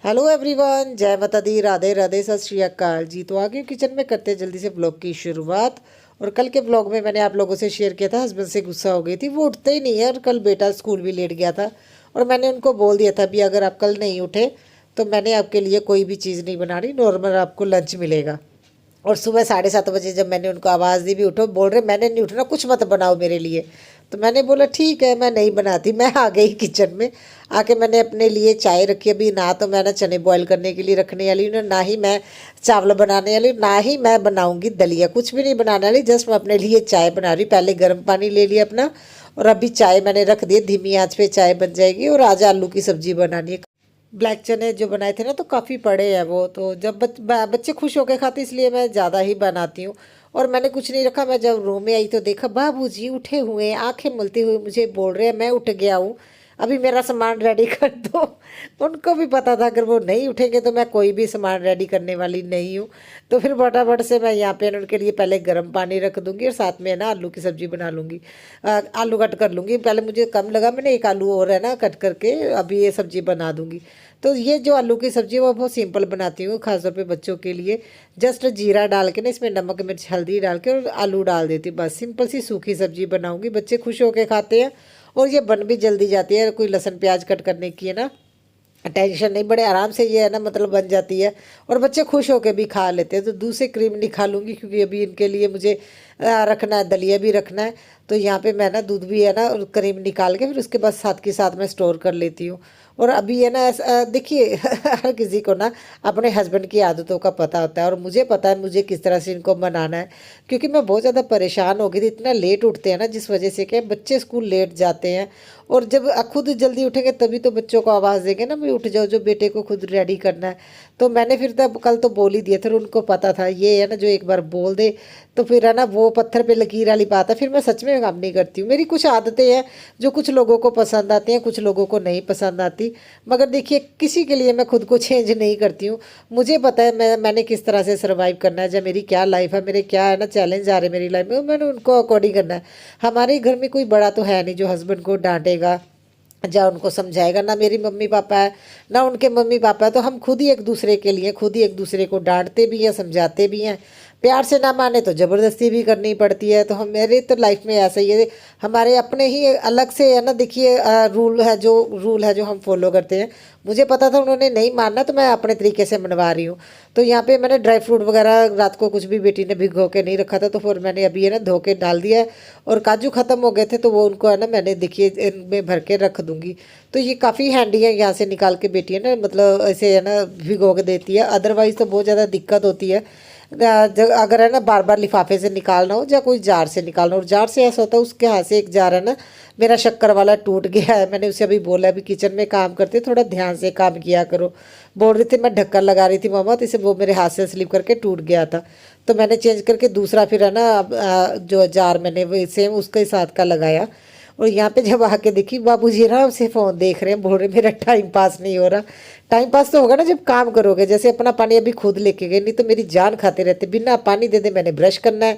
Hello everyone, जय माता दी, राधे राधे, सत श्री अकाल जी। तो आगे किचन में करते हैं जल्दी से ब्लॉग की शुरुआत। और कल के ब्लॉग में मैंने आप लोगों से शेयर किया था, हस्बैंड से गुस्सा हो गई थी, वो उठते ही नहीं है। और कल बेटा स्कूल भी लेट गया था और मैंने उनको बोल दिया था भी अगर आप कल नहीं उठे तो मैंने आपके लिए कोई भी चीज़ नहीं बना रही, नॉर्मल आपको लंच मिलेगा। और सुबह 7:30 बजे जब मैंने उनको आवाज़ दी भी उठो, बोल रहे मैंने नहीं उठना, कुछ मत बनाओ मेरे लिए। तो मैंने बोला ठीक है, मैं नहीं बनाती। मैं आ गई किचन में, आके मैंने अपने लिए चाय रखी। अभी ना तो मैं ना चने बॉईल करने के लिए रखने वाली हूँ, ना ही मैं चावल बनाने वाली हूँ, ना ही मैं बनाऊँगी दलिया, कुछ भी नहीं बनाने वाली। जस्ट मैं अपने लिए चाय बना रही हूँ। पहले गर्म पानी ले लिया अपना और अभी चाय मैंने रख दी, धीमी आंच पे चाय बन जाएगी। और आज आलू की सब्जी बनानी है। ब्लैक चने जो बनाए थे ना तो काफ़ी पड़े हैं वो, तो जब बच्चे खुश होकर खाते इसलिए मैं ज़्यादा ही बनाती हूँ। और मैंने कुछ नहीं रखा। मैं जब रूम में आई तो देखा बाबूजी उठे हुए हैं, आंखें मलते हुए मुझे बोल रहे हैं मैं उठ गया हूँ, अभी मेरा सामान रेडी कर दो। उनको भी पता था अगर वो नहीं उठेंगे तो मैं कोई भी सामान रेडी करने वाली नहीं हूँ। तो फिर फटाफट से मैं यहाँ पे उनके लिए पहले गर्म पानी रख दूँगी और साथ में ना आलू की सब्ज़ी बना लूँगी। आलू कट कर लूँगी। पहले मुझे कम लगा, मैंने एक आलू और है ना कट करके अभी ये सब्ज़ी बना दूँगी। तो ये जो आलू की सब्ज़ी है वो बहुत सिंपल बनाती हूँ, खासतौर पे बच्चों के लिए। जस्ट जीरा डाल के ना इसमें नमक मिर्च हल्दी डाल के और आलू डाल देती हूँ, बस सिंपल सी सूखी सब्ज़ी बनाऊँगी। बच्चे खुश होकर खाते हैं और ये बन भी जल्दी जाती है। कोई लहसुन प्याज कट करने की है ना टेंशन नहीं, बड़े आराम से ये है ना मतलब बन जाती है। और बच्चे खुश होकर भी खा लेते हैं। तो दूध से क्रीम नहीं खा लूँगी क्योंकि अभी इनके लिए मुझे रखना है, दलिया भी रखना है। तो यहाँ पे मैं ना दूध भी है ना और क्रीम निकाल के फिर उसके बाद साथ के साथ मैं स्टोर कर लेती हूँ। और अभी है ना देखिए हर किसी को ना अपने हस्बैंड की आदतों का पता होता है और मुझे पता है मुझे किस तरह से इनको मनाना है। क्योंकि मैं बहुत ज़्यादा परेशान हो गई थी, इतना लेट उठते हैं ना जिस वजह से कि बच्चे स्कूल लेट जाते हैं। और जब खुद जल्दी उठेंगे तभी तो बच्चों को आवाज़ देंगे ना, मैं उठ जाओ, जो बेटे को खुद रेडी करना है। तो मैंने फिर तब कल तो बोल ही दिया था, उनको पता था ये है ना जो एक बार बोल दे तो फिर है ना वो पत्थर पे लकीर वाली बात है। फिर मैं सच में काम नहीं करती हूँ। मेरी कुछ आदतें हैं जो कुछ लोगों को पसंद आती हैं, कुछ लोगों को नहीं पसंद आती। मगर देखिए किसी के लिए मैं खुद को चेंज नहीं करती हूँ। मुझे पता है मैंने किस तरह से सर्वाइव करना है, जब मेरी क्या लाइफ है, मेरे क्या है ना चैलेंज आ रहे हैं मेरी लाइफ में, मैंने उनको अकॉर्डिंग करना है। हमारे घर में कोई बड़ा तो है नहीं जो हस्बैंड को डांटेगा या उनको समझाएगा। ना मेरी मम्मी पापा है ना उनके मम्मी पापा है। तो हम खुद ही एक दूसरे के लिए खुद ही एक दूसरे को डांटते भी हैं, समझाते भी हैं। प्यार से ना माने तो ज़बरदस्ती भी करनी पड़ती है। तो हम मेरे तो लाइफ में ऐसा ही है, हमारे अपने ही अलग से है ना देखिए रूल है जो हम फॉलो करते हैं। मुझे पता था उन्होंने नहीं मानना तो मैं अपने तरीके से मनवा रही हूँ। तो यहाँ पे मैंने ड्राई फ्रूट वगैरह रात को कुछ भी बेटी ने भिगो के नहीं रखा था, तो फिर मैंने अभी है ना धो के डाल दिया है। और काजू ख़त्म हो गए थे तो वो उनको है ना मैंने देखिए इनमें भर के रख दूँगी। तो ये काफ़ी हैंडी है, यहाँ से निकाल के बेटी है ना मतलब ऐसे है ना भिगो के देती है। अदरवाइज़ तो बहुत ज़्यादा दिक्कत होती है अगर है ना बार बार लिफाफे से निकालना हो या कोई जार से निकालना हो। और जार से ऐसा होता है, उसके हाथ से एक जार है ना मेरा शक्कर वाला टूट गया है। मैंने उसे अभी बोला अभी किचन में काम करते थोड़ा ध्यान से काम किया करो। बोल रही थी मैं ढक्कन लगा रही थी मामा, तो इसे वो मेरे हाथ से स्लिप करके टूट गया था। तो मैंने चेंज करके दूसरा फिर है ना जो जार मैंने वो सेम उसके साथ का लगाया। और यहाँ पे जब आके देखी बाबूजी आराम से फ़ोन देख रहे हैं, बोल रहे मेरा टाइम पास नहीं हो रहा। टाइम पास तो होगा ना जब काम करोगे। जैसे अपना पानी अभी खुद लेके गए, नहीं तो मेरी जान खाते रहते, बिना पानी दे दे मैंने ब्रश करना है।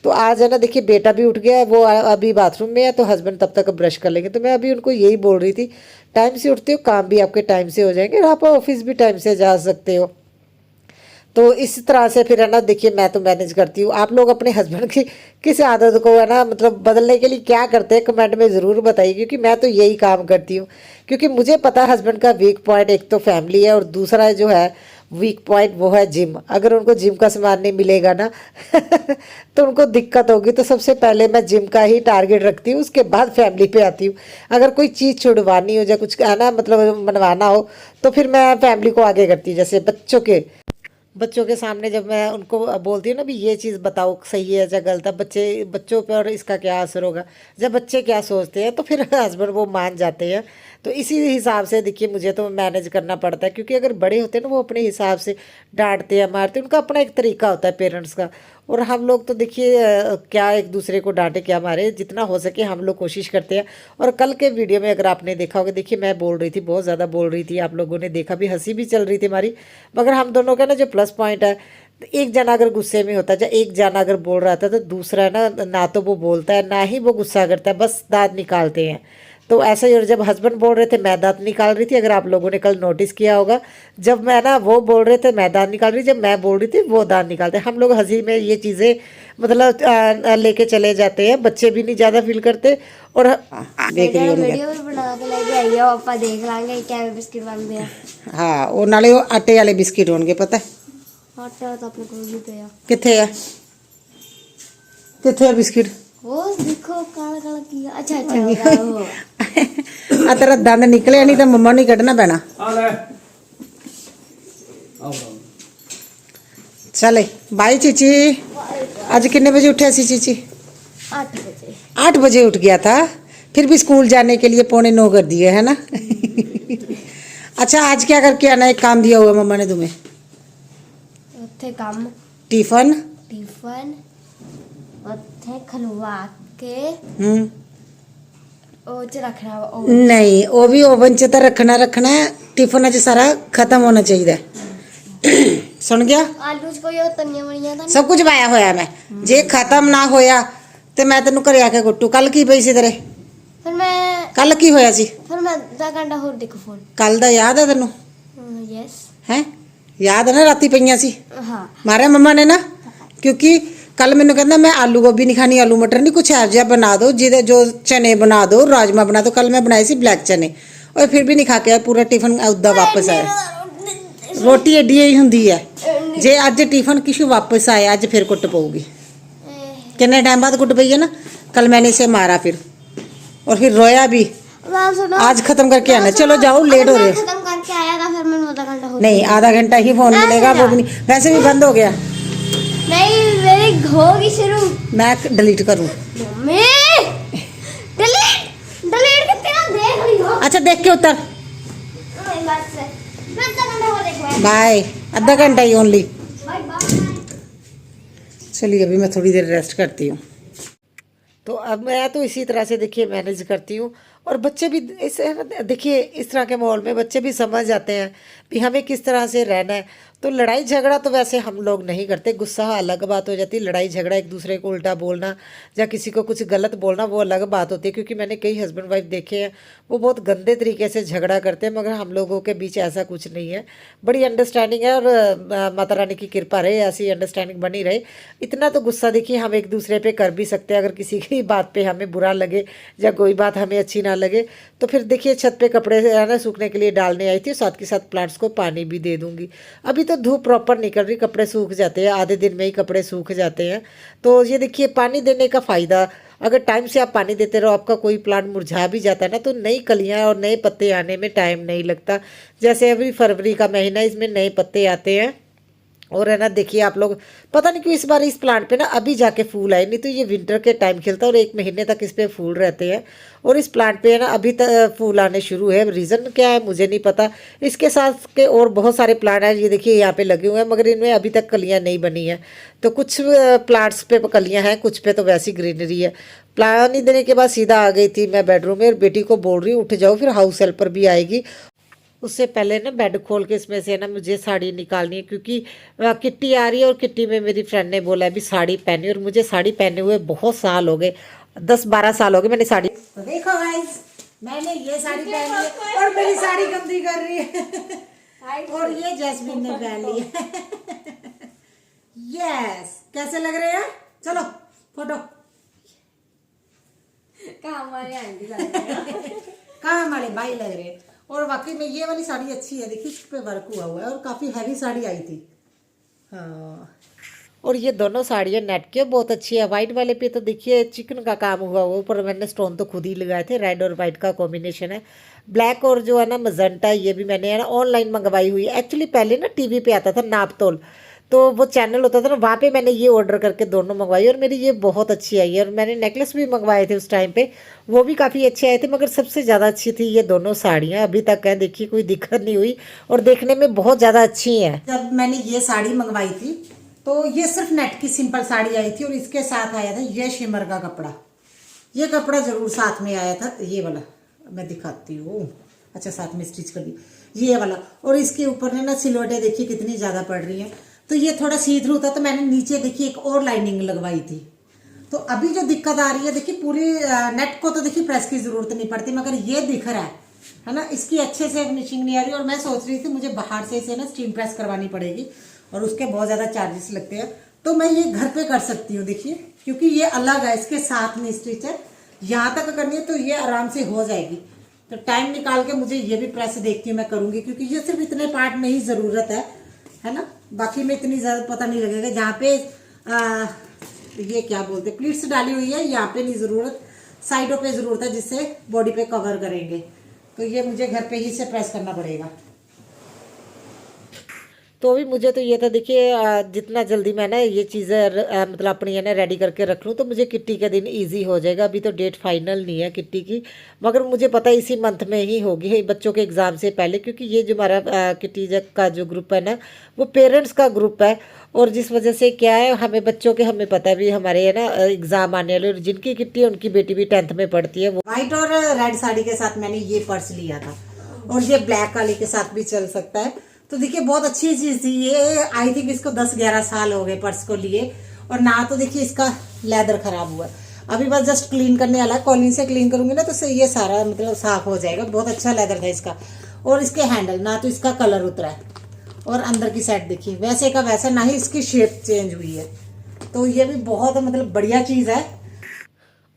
तो आज है ना देखिए बेटा भी उठ गया है, वो अभी बाथरूम में है, तो हस्बैंड तब तक ब्रश कर लेंगे। तो मैं अभी उनको यही बोल रही थी टाइम से उठते हो, काम भी आपके टाइम से हो जाएंगे और आप ऑफिस भी टाइम से जा सकते हो। तो इस तरह से फिर है ना देखिए मैं तो मैनेज करती हूँ। आप लोग अपने हस्बैंड की किस आदत को है ना मतलब बदलने के लिए क्या करते हैं कमेंट में ज़रूर बताइए, क्योंकि मैं तो यही काम करती हूँ। क्योंकि मुझे पता है हस्बैंड का वीक पॉइंट एक तो फैमिली है और दूसरा जो है वीक पॉइंट वो है जिम। अगर उनको जिम का सामान नहीं मिलेगा ना तो उनको दिक्कत होगी। तो सबसे पहले मैं जिम का ही टारगेट रखती हूँ, उसके बाद फैमिली पे आती हूँ। अगर कोई चीज़ छुड़वानी हो या कुछ है ना मतलब मनवाना हो तो फिर मैं फैमिली को आगे करती हूँ। जैसे बच्चों के सामने जब मैं उनको बोलती हूँ ना भी ये चीज़ बताओ सही है या गलत है, बच्चों पर इसका क्या असर होगा, जब बच्चे क्या सोचते हैं तो फिर हस्बैंड वो मान जाते हैं। तो इसी हिसाब से देखिए मुझे तो मैनेज करना पड़ता है। क्योंकि अगर बड़े होते हैं ना वो अपने हिसाब से डांटते हैं मारते हैं, उनका अपना एक तरीका होता है पेरेंट्स का। और हम लोग तो देखिए क्या एक दूसरे को डांटे क्या मारे, जितना हो सके हम लोग कोशिश करते हैं। और कल के वीडियो में अगर आपने देखा होगा, देखिए मैं बोल रही थी, बहुत ज़्यादा बोल रही थी, आप लोगों ने देखा भी, हंसी भी चल रही थी हमारी। मगर हम दोनों का ना जो प्लस पॉइंट है, एक जना अगर गुस्से में होता है या एक जना अगर बोल रहा था तो दूसरा ना ना तो वो बोलता है ना ही वो गुस्सा करता है, बस दांत निकालते हैं। तो ऐसा ही। और जब हस्बैंड बोल रहे थे मैं दांत निकाल रही थी, अगर आप लोगों ने कल नोटिस किया होगा, जब मैं ना वो बोल रहे थे मैं दांत निकाल रही, जब मैं बोल रही थी वो दांत निकालते। हम लोग हंसी में ये चीज़ें मतलब लेके चले जाते हैं, बच्चे भी नहीं ज़्यादा फील करते। और वीडियो भी बना के लेके आइए, ਆਪਾਂ देख ਲਾਂਗੇ ਕਿਵੇਂ ਬਿਸਕਿਟ ਬਣਦੇ ਆ। ਹਾਂ, ਉਹ ਨਾਲੇ ਉਹ ਆਟੇ ਵਾਲੇ ਬਿਸਕਿਟ ਹੋਣਗੇ, ਪਤਾ ਆਟਾ ਤਾਂ ਆਪਣੇ ਕੋਲ ਵੀ ਪਿਆ। ਕਿੱਥੇ ਆ ਬਿਸਕਿਟ? ਉਹ ਦੇਖੋ ਕਾਲਾ ਕਾਲਾ ਕੀ ਆ। ਅੱਛਾ ਅੱਛਾ ਉਹ ਆ ਤੇਰਾ ਦੰਦ ਨਿਕਲਿਆ ਨਹੀਂ ਤਾਂ ਮੰਮਾ ਨੂੰ ਹੀ ਕੱਢਣਾ ਪੈਣਾ। ਆ ਲੈ चले बाय चीची। आज कितने बजे उठे सी चीची? 8 बजे। 8 बजे उठ गया था, फिर भी स्कूल जाने के लिए 8:45 कर दिए है ना। अच्छा, आज क्या करके आना? एक काम दिया हुआ मम्मा ने तुम्हें। ਉੱਥੇ ਕੰਮ टिफिन ਉੱਥੇ ਖਲਵਾ ਕੇ ਉਹ ਚ ਰੱਖਣਾ ਵਾ। नहीं, वो भी ओवन च तो रखना है, टिफिन च सारा खत्म होना चाहिए। सुन गया? ਆਲੂ ਚ ਕੋਈ ਉਹ ਤਨੀਆਂ ਬਣੀਆਂ ਤਾਂ सब कुछ पाया होया मैं। जे खत्म ना होया ਤੇ ਮੈਂ ਤੈਨੂੰ ਘਰੇ ਆ ਕੇ ਕੁੱਟੂ। ਕੱਲ ਕੀ ਪਈ ਸੀ ਤੇਰੇ? ਫਿਰ ਮੈਂ ਕੱਲ ਕੀ ਹੋਇਆ ਸੀ? ਫਿਰ ਮੈਂ ਅੱਧਾ ਘੰਟਾ ਹੋਰ ਦੇਖੋ ਫੋਨ। ਕੱਲ ਦਾ ਯਾਦ ਹੈ ਤੈਨੂੰ? ਯੈਸ। ਹੈ ਯਾਦ ਹੈ ਨਾ? ਰਾਤੀ ਪਈਆਂ ਸੀ ਹਾਂ ਮਾਰਿਆ ਮੰਮਾ ਨੇ ਨਾ, ਕਿਉਂਕਿ ਕੱਲ ਮੈਨੂੰ ਕਹਿੰਦਾ ਮੈਂ ਆਲੂ ਗੋਭੀ ਨਹੀਂ ਖਾਣੀ, ਆਲੂ ਮਟਰ ਨਹੀਂ, ਕੁਛ ਐਵ ਜਿਹਾ ਬਣਾ ਦਿਓ ਜਿਹਦੇ ਜੋ ਚਨੇ ਬਣਾ ਦਿਓ, ਰਾਜਮਾ ਬਣਾ ਦਿਓ। ਕੱਲ ਮੈਂ ਬਣਾਏ ਸੀ ਬਲੈਕ ਚਨੇ, और फिर भी नहीं खा के आया, पूरा टिफिन उदा वापस आया। रोटी एडी ही होंगी है, जे अज टिफिन किशु वापस आया अज फिर कुट पऊगी। कितने टाइम बाद कुट पई है ना? कल मैंने इसे मारा फिर, और फिर रोया भी। आज खत्म करके आना। चलो जाओ, लेट हो रहे। खत्म करके आया था फिर मैंने आधा घंटा हो नहीं, आधा घंटा ही फोन मिलेगा, वो भी नहीं, वैसे भी बंद हो गया। नहीं मेरी होगी शुरू। मैं डिलीट करूँ? मम्मी डिलीट डिलीट करते ना देख रही हो। अच्छा देख के उतर। बस मैं आधा घंटा हो देखो। बाय। आधा घंटा ही ओनली। Bye bye. चलिए अभी मैं थोड़ी देर रेस्ट करती हूँ। तो अब मैं तो इसी तरह से देखिए मैनेज करती हूँ। और बच्चे भी इस देखिए इस तरह के माहौल में बच्चे भी समझ जाते हैं कि हमें किस तरह से रहना है। तो लड़ाई झगड़ा तो वैसे हम लोग नहीं करते, गुस्सा अलग बात हो जाती है, लड़ाई झगड़ा एक दूसरे को उल्टा बोलना या किसी को कुछ गलत बोलना वो अलग बात होती है। क्योंकि मैंने कई हस्बैंड वाइफ देखे हैं वो बहुत गंदे तरीके से झगड़ा करते हैं, मगर हम लोगों के बीच ऐसा कुछ नहीं है, बड़ी अंडरस्टैंडिंग है। और माता रानी की कृपा रहे, ऐसी अंडरस्टैंडिंग बनी रहे। इतना तो गुस्सा देखिए हम एक दूसरे पे कर भी सकते हैं, अगर किसी की बात पे हमें बुरा लगे या कोई बात हमें अच्छी ना लगे तो फिर देखिए छत पे कपड़े ना सूखने के लिए डालने आई थी, साथ के साथ प्लांट्स को पानी भी दे दूंगी। अभी तो धूप प्रॉपर निकल रही, कपड़े सूख जाते हैं, आधे दिन में ही कपड़े सूख जाते हैं। तो ये देखिए पानी देने का फ़ायदा, अगर टाइम से आप पानी देते रहो, आपका कोई प्लांट मुरझा भी जाता है ना तो नई कलियां और नए पत्ते आने में टाइम नहीं लगता। जैसे अभी फरवरी का महीना, इसमें नए पत्ते आते हैं। और है ना देखिए आप लोग, पता नहीं क्यों इस बार इस प्लांट पे ना अभी जाके फूल आए, नहीं तो ये विंटर के टाइम खिलता है और 1 महीने तक इस पे फूल रहते हैं। और इस प्लांट पे है ना अभी तक फूल आने शुरू है, रीज़न क्या है मुझे नहीं पता। इसके साथ के और बहुत सारे प्लांट हैं, ये देखिए यहाँ पे लगे हुए हैं, मगर इनमें अभी तक कलियाँ नहीं बनी हैं। तो कुछ प्लांट्स पे कलियाँ हैं, कुछ पे तो वैसी ग्रीनरी है। पानी देने के बाद सीधा आ गई थी मैं बेडरूम में और बेटी को बोल रही हूँ उठ जाओ, फिर हाउस हेल्पर भी आएगी। उससे पहले ना बेड खोल के इसमें से ना मुझे साड़ी निकालनी है, क्योंकि किट्टी आ रही है और किट्टी में मेरी फ्रेंड ने बोला अभी साड़ी पहनी, और मुझे साड़ी पहने हुए बहुत साल हो गए, 10-12 साल हो गए मैंने साड़ी। तो देखो गाइस, मैंने ये साड़ी पहनी है और मेरी साड़ी गंदी कर रही है, और ये जैस्मिन ने पहन ली है। यस, कैसे लग रहे हैं? चलो फोटो। कहाँ हमारे आंटी लग रही है। कहाँ हमारे भाई लग रहे हैं। और वाकई में ये वाली साड़ी अच्छी है, देखिए इस पे वर्क हुआ हुआ है और काफ़ी हैवी साड़ी आई थी। हाँ, और ये दोनों साड़ियाँ नेट के बहुत अच्छी है। वाइट वाले पे तो देखिए चिकन का काम हुआ हुआ, ऊपर मैंने स्टोन तो खुद ही लगाए थे, रेड और वाइट का कॉम्बिनेशन है। ब्लैक और जो है ना मजेंटा, ये भी मैंने है ना ऑनलाइन मंगवाई हुई है। एक्चुअली पहले ना टीवी पे आता था नाप तोल, तो वो चैनल होता था ना, वहाँ पे मैंने ये ऑर्डर करके दोनों मंगवाई और मेरी ये बहुत अच्छी आई है। और मैंने नेकलेस भी मंगवाए थे उस टाइम पे, वो भी काफ़ी अच्छे आए थे, मगर सबसे ज़्यादा अच्छी थी ये दोनों साड़ियाँ। अभी तक है देखिए कोई दिक्कत नहीं हुई और देखने में बहुत ज़्यादा अच्छी हैं। जब मैंने ये साड़ी मंगवाई थी तो ये सिर्फ नेट की सिंपल साड़ी आई थी और इसके साथ आया था ये शिमर का कपड़ा। ये कपड़ा ज़रूर साथ में आया था, ये वाला मैं दिखाती हूँ। अच्छा, साथ में स्टिच कर दी ये वाला। और इसके ऊपर ने ना सिलवटें देखिए कितनी ज़्यादा पड़ रही हैं, तो ये थोड़ा सी थ्रू था, तो मैंने नीचे देखिए एक और लाइनिंग लगवाई थी। तो अभी जो दिक्कत आ रही है, देखिए पूरी नेट को तो देखिए प्रेस की ज़रूरत नहीं पड़ती, मगर ये दिख रहा है ना, इसकी अच्छे से फिनिशिंग नहीं आ रही। और मैं सोच रही थी मुझे बाहर से इसे ना स्टीम प्रेस करवानी पड़ेगी और उसके बहुत ज़्यादा चार्जेस लगते हैं। तो मैं ये घर पे कर सकती हूँ देखिए, क्योंकि ये अलग है, इसके साथ में स्टिच है। यहाँ तक करनी है तो ये आराम से हो जाएगी। तो टाइम निकाल के मुझे ये भी प्रेस देखती हूँ मैं करूँगी, क्योंकि ये सिर्फ इतने पार्ट में ही ज़रूरत है ना, बाकी में इतनी ज़्यादा पता नहीं लगेगा। जहाँ पे ये क्या बोलते हैं प्लीट्स डाली हुई है, यहाँ पे नहीं ज़रूरत, साइडों पे ज़रूरत है जिससे बॉडी पे कवर करेंगे। तो ये मुझे घर पे ही से प्रेस करना पड़ेगा। तो अभी मुझे तो ये था देखिए, जितना जल्दी मैं ना ये चीज़ें मतलब अपनी है ना रेडी करके रख लूँ तो मुझे किट्टी का दिन इजी हो जाएगा। अभी तो डेट फाइनल नहीं है किट्टी की, मगर मुझे पता है इसी मंथ में ही होगी, बच्चों के एग्ज़ाम से पहले, क्योंकि ये जो हमारा किट्टी का जो ग्रुप है ना वो पेरेंट्स का ग्रुप है। और जिस वजह से क्या है, हमें बच्चों के हमें पता है भी हमारे है ना एग्ज़ाम आने वाले, और जिनकी किट्टी है उनकी बेटी भी 10th में पढ़ती है। वो व्हाइट और रेड साड़ी के साथ मैंने ये पर्स लिया था, और ये ब्लैक वाली के साथ भी चल सकता है। तो देखिए बहुत अच्छी चीज़ थी ये। आई थिंक इसको 10-11 साल हो गए पर्स को लिए, और ना तो देखिए इसका लेदर खराब हुआ है। अभी बस जस्ट क्लीन करने वाला है, कॉलिन से क्लीन करूंगी ना तो ये सारा मतलब साफ हो जाएगा। बहुत अच्छा लेदर था इसका। और इसके हैंडल, ना तो इसका कलर उतरा है, और अंदर की साइड देखिए वैसे का वैसा, ना ही इसकी शेप चेंज हुई है। तो ये भी बहुत मतलब बढ़िया चीज़ है।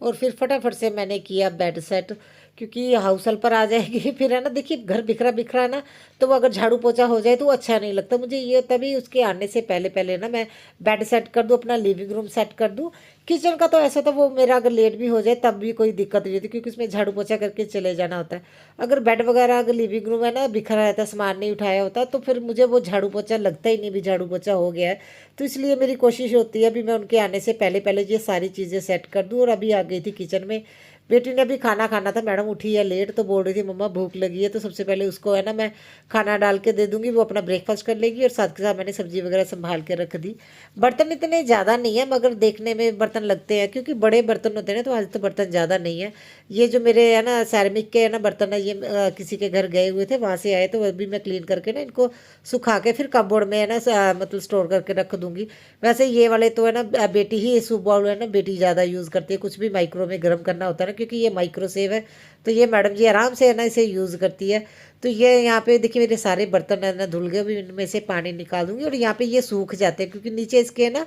और फिर फटाफट से मैंने किया बेड सेट, क्योंकि हाउस हेल्पर आ जाएगी फिर है ना, देखिए घर बिखरा बिखरा है ना, तो वो अगर झाड़ू पोछा हो जाए तो वो अच्छा नहीं लगता मुझे। ये तभी उसके आने से पहले पहले ना मैं बेड सेट कर दूँ, अपना लिविंग रूम सेट कर दूँ। किचन का तो ऐसा था वो मेरा अगर लेट भी हो जाए तब भी कोई दिक्कत नहीं होती, क्योंकि उसमें झाड़ू पोछा करके चले जाना होता है। अगर बेड वगैरह अगर लिविंग रूम है ना बिखरा रहता है, सामान नहीं उठाया होता, तो फिर मुझे वो झाड़ू पोछा लगता ही नहीं भी झाड़ू पोछा हो गया है। तो इसलिए मेरी कोशिश होती है अभी मैं उनके आने से पहले पहले ये सारी चीज़ें सेट कर दूँ। और अभी आ गई थी किचन में, बेटी ने भी खाना खाना था, मैडम उठी है लेट तो बोल रही थी मम्मा भूख लगी है, तो सबसे पहले उसको है ना मैं खाना डाल के दे दूंगी, वो अपना ब्रेकफास्ट कर लेगी। और साथ के साथ मैंने सब्जी वगैरह संभाल के रख दी। बर्तन इतने ज़्यादा नहीं है, मगर देखने में बर्तन लगते हैं, क्योंकि बड़े बर्तन होते हैं ना, तो आज तो बर्तन ज़्यादा नहीं है। ये जो मेरे है ना सैरामिक के है ना बर्तन है, ये किसी के घर गए हुए थे, वहाँ से आए, तो अभी मैं क्लीन करके ना इनको सुखा के फिर कपबोर्ड में है ना मतलब स्टोर करके रख दूंगी। वैसे ये वाले तो है ना बेटी ही, सूप बाउल है ना बेटी ज़्यादा यूज़ करती है, कुछ भी माइक्रो में गर्म करना होता है ना, क्योंकि ये माइक्रो सेव है, तो ये मैडम जी आराम से है ना इसे यूज़ करती है। तो ये यहाँ पे देखिए मेरे सारे बर्तन है ना धुल गए, अभी इनमें से पानी निकाल दूंगी। और यहाँ पे ये सूख जाते हैं, क्योंकि नीचे इसके ना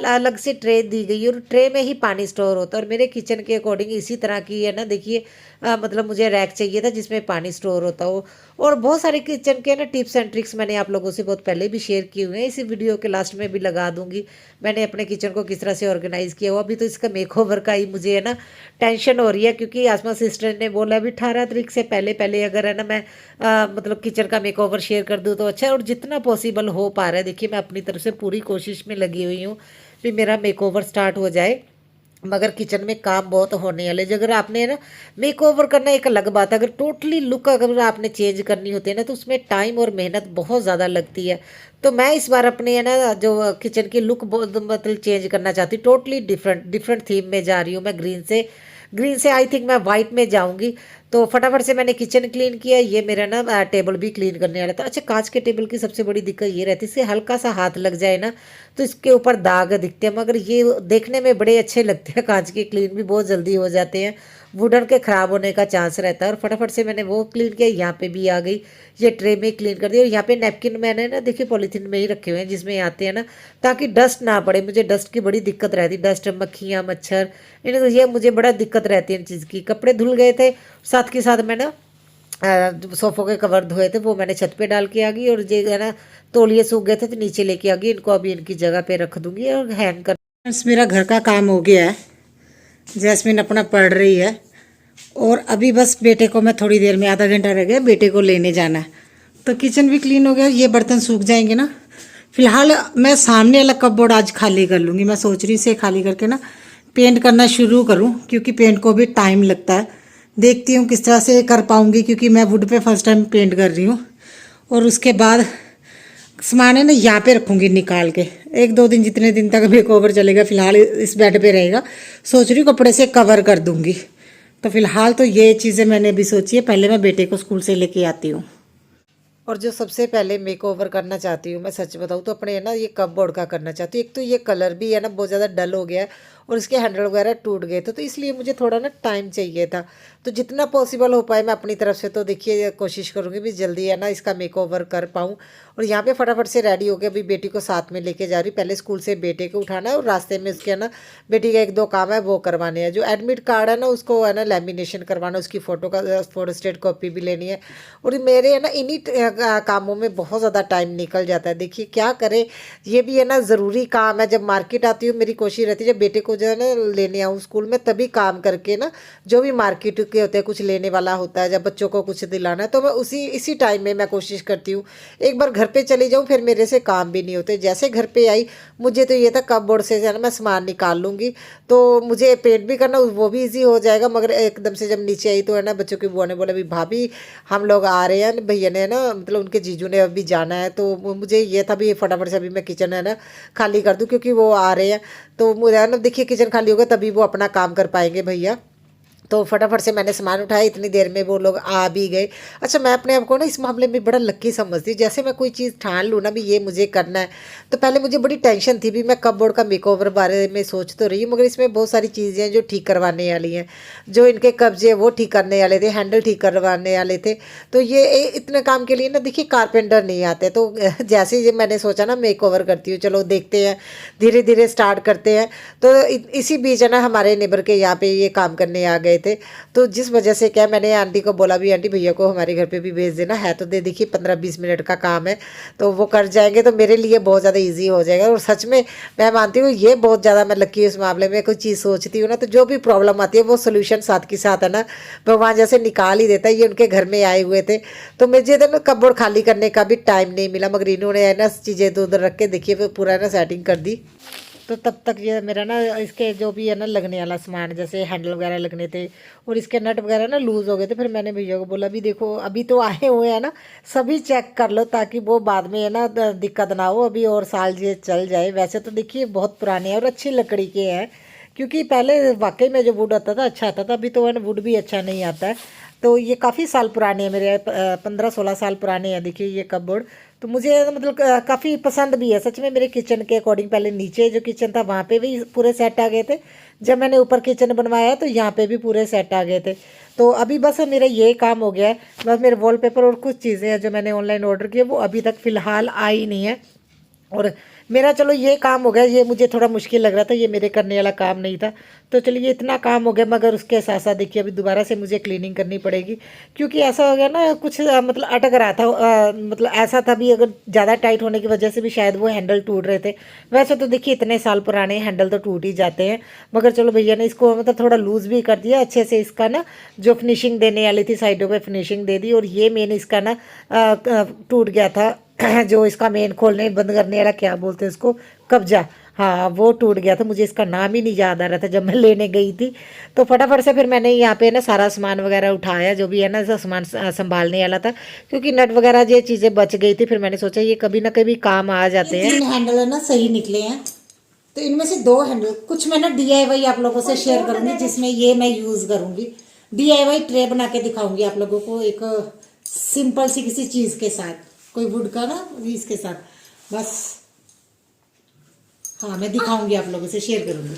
अलग से ट्रे दी गई है, और ट्रे में ही पानी स्टोर होता है। और मेरे किचन के अकॉर्डिंग इसी तरह की है ना देखिए, मतलब मुझे रैक चाहिए था जिसमें पानी स्टोर होता हो। और बहुत सारे किचन के ना टिप्स एंड ट्रिक्स मैंने आप लोगों से बहुत पहले भी शेयर किए हुए हैं, इसी वीडियो के लास्ट में भी लगा दूंगी मैंने अपने किचन को किस तरह से ऑर्गेनाइज़ किया हुआ। अभी तो इसका मेकओवर का ही मुझे है ना टेंशन हो रही है, क्योंकि आसमा सिस्टर ने बोला अभी 18 तारीख से पहले पहले अगर है ना मैं मतलब किचन का मेकओवर शेयर कर दूँ तो अच्छा है। और जितना पॉसिबल हो पा रहा है देखिए मैं अपनी तरफ से पूरी कोशिश में लगी हुई हूँ कि मेरा मेकओवर स्टार्ट हो जाए। मगर किचन में काम बहुत होने वाले, अगर आपने ना मेक ओवर करना एक अलग बात है, अगर टोटली लुक अगर आपने चेंज करनी होती है ना तो उसमें टाइम और मेहनत बहुत ज़्यादा लगती है। तो मैं इस बार अपने है ना जो किचन की लुक बहुत मतलब चेंज करना चाहती हूँ, टोटली डिफरेंट थीम में जा रही हूँ मैं। ग्रीन से आई थिंक मैं वाइट में जाऊंगी। तो फटाफट से मैंने किचन क्लीन किया, ये मेरा ना टेबल भी क्लीन करने वाला था। अच्छा, कांच के टेबल की सबसे बड़ी दिक्कत ये रहती है इससे हल्का सा हाथ लग जाए ना तो इसके ऊपर दाग दिखते हैं, मगर ये देखने में बड़े अच्छे लगते हैं, कांच के क्लीन भी बहुत जल्दी हो जाते हैं, वुडन के ख़राब होने का चांस रहता है। और फटाफट से मैंने वो क्लीन किया, यहाँ पे भी आ गई, ये ट्रे में क्लीन कर दिया। और यहाँ पे नैपकिन मैंने ना देखिए पॉलीथीन में ही रखे हुए हैं जिसमें आते हैं ना, ताकि डस्ट ना पड़े। मुझे डस्ट की बड़ी दिक्कत रहती है, डस्ट, मक्खियाँ, मच्छर, ये मुझे बड़ा दिक्कत रहती है इन चीज़ की। कपड़े धुल गए थे, साथ के साथ मैं ना सोफ़ों के कवर धोए थे वो मैंने छत पे डाल के आ गई। और ये है ना तौलिए सूख गए थे तो नीचे लेके आ गई, इनको अभी इनकी जगह पे रख दूंगी और हैंग कर। मेरा घर का काम हो गया है, जैस्मिन अपना पढ़ रही है, और अभी बस बेटे को मैं थोड़ी देर में, आधा घंटा रह गया, बेटे को लेने जाना है। तो किचन भी क्लीन हो गया, ये बर्तन सूख जाएंगे ना। फिलहाल मैं सामने वाला कपबोर्ड आज खाली कर लूँगी, मैं सोच रही से खाली करके ना पेंट करना शुरू करूँ, क्योंकि पेंट को भी टाइम लगता है। देखती हूँ किस तरह से कर पाऊँगी, क्योंकि मैं वुड पे फर्स्ट टाइम पेंट कर रही हूँ। और उसके बाद सामान है ना यहाँ पे रखूँगी निकाल के, 1-2 दिन जितने दिन तक मेकओवर चलेगा। फिलहाल इस बेड पे रहेगा, सोच रही हूँ कपड़े से कवर कर दूँगी। तो फिलहाल तो ये चीज़ें मैंने अभी सोची है, पहले मैं बेटे को स्कूल से लेके आती हूँ। और जो सबसे पहले मेकओवर करना चाहती हूँ मैं, सच बताऊँ तो अपने है ना ये कपबोर्ड का करना चाहती हूँ। एक तो ये कलर भी है ना बहुत ज़्यादा डल हो गया है, और इसके हैंडल वगैरह टूट गए थे, तो इसलिए मुझे थोड़ा ना टाइम चाहिए था। तो जितना पॉसिबल हो पाए मैं अपनी तरफ से तो देखिए कोशिश करूँगी भी जल्दी है ना इसका मेकओवर कर पाऊँ। और यहाँ पे फटाफट से रेडी हो के अभी बेटी को साथ में लेके जा रही, पहले स्कूल से बेटे को उठाना है और रास्ते में उसके है ना बेटी का 1-2 काम है वो करवाने हैं। जो एडमिट कार्ड है ना उसको है ना लैमिनेशन करवाना, उसकी फोटोस्टेट कॉपी भी लेनी है। और मेरे है ना इन्हीं कामों में बहुत ज़्यादा टाइम निकल जाता है। देखिए क्या करें, ये भी है ना ज़रूरी काम है। जब मार्केट आती हूँ मेरी कोशिश रहती है जब बेटे को जो है ना लेने आऊँ स्कूल में तभी काम करके ना, जो भी मार्केट के होते हैं कुछ लेने वाला होता है, जब बच्चों को कुछ दिलाना है तो मैं इसी टाइम में मैं कोशिश करती हूँ एक बार घर पे चली जाऊँ, फिर मेरे से काम भी नहीं होते। जैसे घर पे आई मुझे तो ये था कपबोर्ड से जो है ना मैं सामान निकाल लूँगी, तो मुझे पेंट भी करना वो भी ईजी हो जाएगा। मगर एकदम से जब नीचे आई तो है ना बच्चों की बुआ ने बोला भी भाभी हम लोग आ रहे हैं, भैया ने ना मतलब उनके जीजू ने अभी जाना है, तो मुझे ये था भी फटाफट से अभी मैं किचन है ना खाली कर दूँ क्योंकि वो आ रहे हैं। तो मुझे है ना देखिए किचन खाली होगा तभी वो अपना काम कर पाएंगे भैया। तो फटाफट से मैंने सामान उठाया, इतनी देर में वो लोग आ भी गए। अच्छा मैं अपने आप को ना इस मामले में बड़ा लक्की समझती हूँ। जैसे मैं कोई चीज़ ठान लूँ ना भी ये मुझे करना है, तो पहले मुझे बड़ी टेंशन थी भी मैं कपबोर्ड का मेकओवर बारे में सोच तो रही हूँ, मगर इसमें बहुत सारी चीज़ें हैं जो ठीक करवाने वाली हैं। जो इनके कब्जे वो ठीक करने वाले थे, हैंडल ठीक करवाने वाले थे। तो ये इतने काम के लिए ना देखिए कारपेंटर नहीं आते। तो जैसे ही मैंने सोचा ना मेकओवर करती हूँ, चलो देखते हैं, धीरे धीरे स्टार्ट करते हैं। तो इसी बीच है ना हमारे नेबर के यहाँ पे ये काम करने आ गए थे। तो जिस वजह से क्या मैंने आंटी को बोला भी आंटी भैया को हमारे घर पे भी भेज देना है, तो दे देखिए 15-20 मिनट का काम है तो वो कर जाएंगे तो मेरे लिए बहुत ज़्यादा इजी हो जाएगा। और सच में मैं मानती हूँ ये बहुत ज़्यादा मैं लकी हूँ इस मामले में। कोई चीज़ सोचती हूँ ना तो जो भी प्रॉब्लम आती है वो सोल्यूशन साथ के साथ है ना भगवान जैसे निकाल ही देता है। ये उनके घर में आए हुए थे तो मुझे तो ना कपबोर्ड खाली करने का भी टाइम नहीं मिला, मगर इन्होंने है ना चीज़ें इधर उधर रख के देखिए पूरा ना सेटिंग कर दी। तो तब तक ये मेरा ना इसके जो भी है ना लगने वाला सामान जैसे हैंडल वगैरह लगने थे और इसके नट वगैरह ना लूज़ हो गए थे। फिर मैंने भैया को बोला भी देखो अभी तो आए हुए हैं ना सभी चेक कर लो ताकि वो बाद में है ना दिक्कत ना हो, अभी और साल ये चल जाए। वैसे तो देखिए बहुत पुराने हैं और अच्छी लकड़ी के हैं, क्योंकि पहले वाकई में जो वुड आता था अच्छा आता था, अभी तो है ना वुड भी अच्छा नहीं आता है। तो ये काफ़ी साल पुराने हैं, मेरे 15-16 साल पुराने हैं देखिए ये कपबोर्ड। तो मुझे मतलब काफ़ी पसंद भी है सच में मेरे किचन के अकॉर्डिंग। पहले नीचे जो किचन था वहाँ पे भी पूरे सेट आ गए थे, जब मैंने ऊपर किचन बनवाया तो यहाँ पे भी पूरे सेट आ गए थे। तो अभी बस मेरा ये काम हो गया है, बस मेरे वॉलपेपर और कुछ चीज़ें हैं जो मैंने ऑनलाइन ऑर्डर किए वो अभी तक फ़िलहाल आई नहीं है। और मेरा चलो ये काम हो गया, ये मुझे थोड़ा मुश्किल लग रहा था, ये मेरे करने वाला काम नहीं था। तो चलिए इतना काम हो गया, मगर उसके साथ साथ देखिए अभी दोबारा से मुझे क्लीनिंग करनी पड़ेगी, क्योंकि ऐसा हो गया ना कुछ मतलब अटक रहा था। मतलब ऐसा था भी अगर ज़्यादा टाइट होने की वजह से भी शायद वो हैंडल टूट रहे थे। वैसे तो देखिए इतने साल पुराने हैंडल तो टूट ही जाते हैं, मगर चलो भैया ने इसको मतलब थोड़ा लूज़ भी कर दिया अच्छे से। इसका ना जो फिनिशिंग देने वाली थी साइडों पर फिनिशिंग दे दी। और ये मेन इसका ना टूट गया था जो इसका मेन खोलने बंद करने वाला क्या बोलते हैं इसको, कब्जा, हाँ वो टूट गया था। मुझे इसका नाम ही नहीं याद आ रहा था जब मैं लेने गई थी। तो फटाफट से फिर मैंने यहाँ पे ना सारा सामान वगैरह उठाया जो भी है ना सामान संभालने वाला था, क्योंकि नट वगैरह ये चीज़ें बच गई थी। फिर मैंने सोचा ये कभी ना कभी काम आ जाते हैं। 3 हैंडल है ना सही निकले हैं, तो इनमें से 2 हैंडल कुछ मैं ना DIY आप लोगों से शेयर करूंगी, जिसमें ये मैं यूज़ करूंगी। DIY ट्रे बना के दिखाऊंगी आप लोगों को, एक सिंपल सी किसी चीज़ के साथ, कोई वुड का ना इसके साथ बस, हाँ मैं दिखाऊंगी आप लोगों से शेयर करूंगी।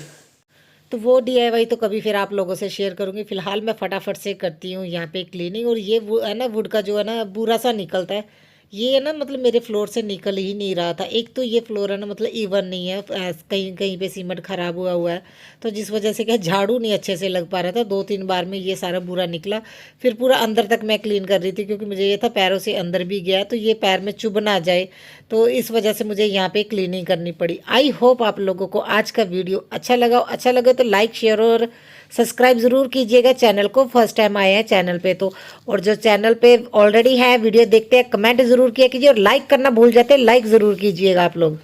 तो वो DIY तो कभी फिर आप लोगों से शेयर करूंगी। फिलहाल मैं फटाफट से करती हूँ यहाँ पे क्लीनिंग। और ये है ना वुड का जो है ना बुरा सा निकलता है, ये ना मतलब मेरे फ्लोर से निकल ही नहीं रहा था। एक तो ये फ्लोर है ना मतलब इवन नहीं है, कहीं कहीं पे सीमेंट खराब हुआ हुआ है, तो जिस वजह से क्या झाड़ू नहीं अच्छे से लग पा रहा था। 2-3 बार में ये सारा बुरा निकला। फिर पूरा अंदर तक मैं क्लीन कर रही थी, क्योंकि मुझे ये था पैरों से अंदर भी गया तो ये पैर में चुभ ना जाए, तो इस वजह से मुझे यहाँ पे क्लीनिंग करनी पड़ी। आई होप आप लोगों को आज का वीडियो अच्छा लगा तो लाइक शेयर और सब्सक्राइब ज़रूर कीजिएगा चैनल को, फर्स्ट टाइम आए हैं चैनल पे तो। और जो चैनल पे ऑलरेडी है वीडियो देखते हैं कमेंट ज़रूर किया कीजिए, और लाइक करना भूल जाते हैं, लाइक ज़रूर कीजिएगा आप लोग।